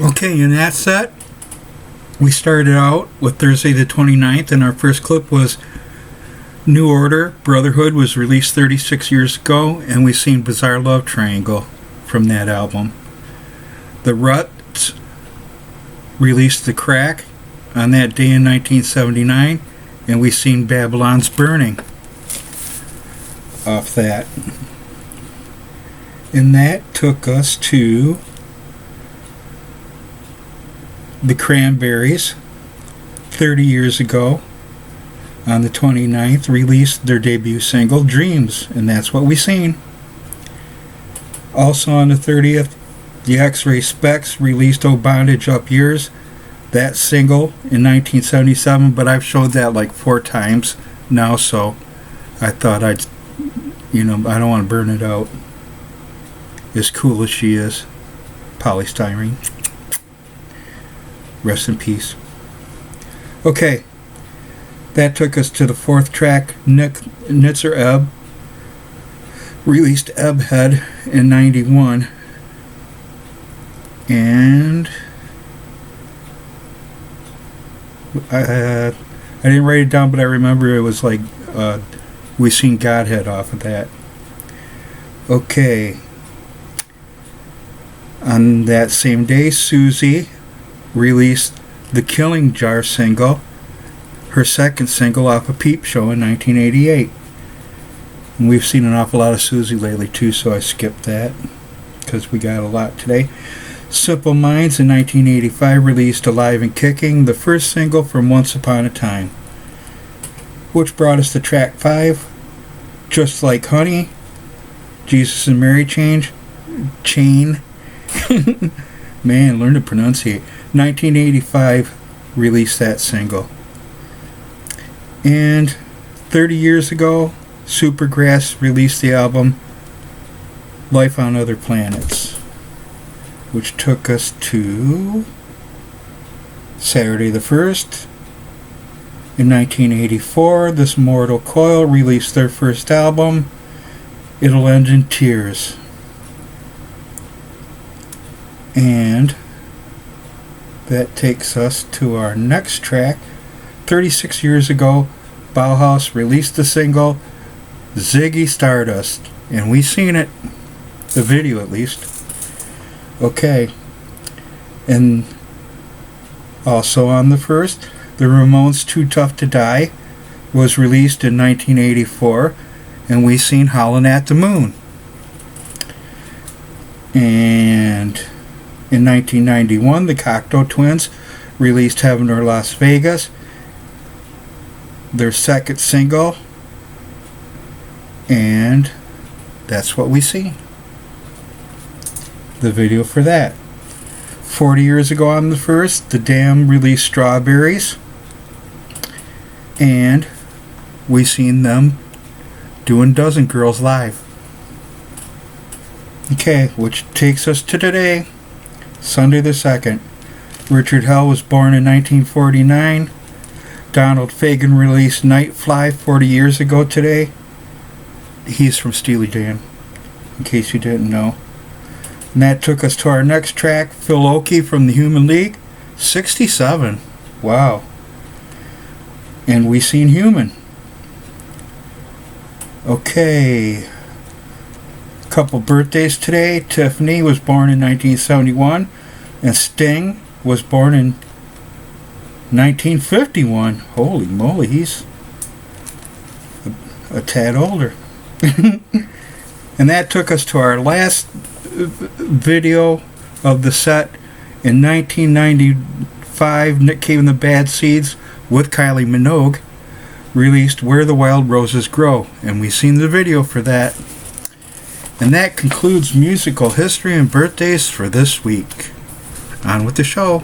Okay, in that set, we started out with Thursday the 29th, and our first clip was New Order, Brotherhood was released 36 years ago, and we seen Bizarre Love Triangle from that album. The Ruts released The Crack on that day in 1979, and we seen Babylon's Burning off that. And that took us to the Cranberries 30 years ago on the 29th released their debut single Dreams, and that's what we seen. Also on the 30th, the X-Ray Specs released Oh Bondage Up Yours, that single in 1977, but I've showed that like 4 times now, so I thought I don't want to burn it out. As cool as she is, Polystyrene. Rest in peace. Okay, that took us to the 4th track, Nitzer Ebb, released Ebbhead in 91, and I didn't write it down, but I remember it was like we seen Godhead off of that. Okay, on that same day, Susie released the Killing Jar single, her second single off a Peep Show in 1988. And we've seen an awful lot of Susie lately too, so I skipped that because we got a lot today. Simple Minds in 1985 released Alive and Kicking, the first single from Once Upon a Time, which brought us to track 5, Just Like Honey, Jesus and Mary Chain. Man, learn to pronunciate. 1985 released that single. And 30 years ago, Supergrass released the album Life on Other Planets, which took us to Saturday the 1st. In 1984, This Mortal Coil released their first album, It'll End in Tears. And that takes us to our next track. 36 years ago, Bauhaus released the single Ziggy Stardust, and we seen it, the video at least. Okay, and also on the 1st, the Ramones' Too Tough to Die was released in 1984, and we seen Howlin' at the Moon. And in 1991, the Cocteau Twins released Heaven or Las Vegas, their second single, and that's what we see. The video for that. 40 years ago on the 1st, The Damned released Strawberries, and we seen them doing Dozen Girls live. Okay, which takes us to today, Sunday the 2nd. Richard Hell was born in 1949. Donald Fagen released Nightfly 40 years ago today. He's from Steely Dan, in case you didn't know. And that took us to our next track, Phil Oakey from the Human League, 67. Wow. And we seen Human. Okay. Couple birthdays today. Tiffany was born in 1971, and Sting was born in 1951. Holy moly, he's a tad older. And that took us to our last video of the set. In 1995, Nick Cave and the Bad Seeds with Kylie Minogue released Where the Wild Roses Grow, and we've seen the video for that. And that concludes musical history and birthdays for this week. On with the show.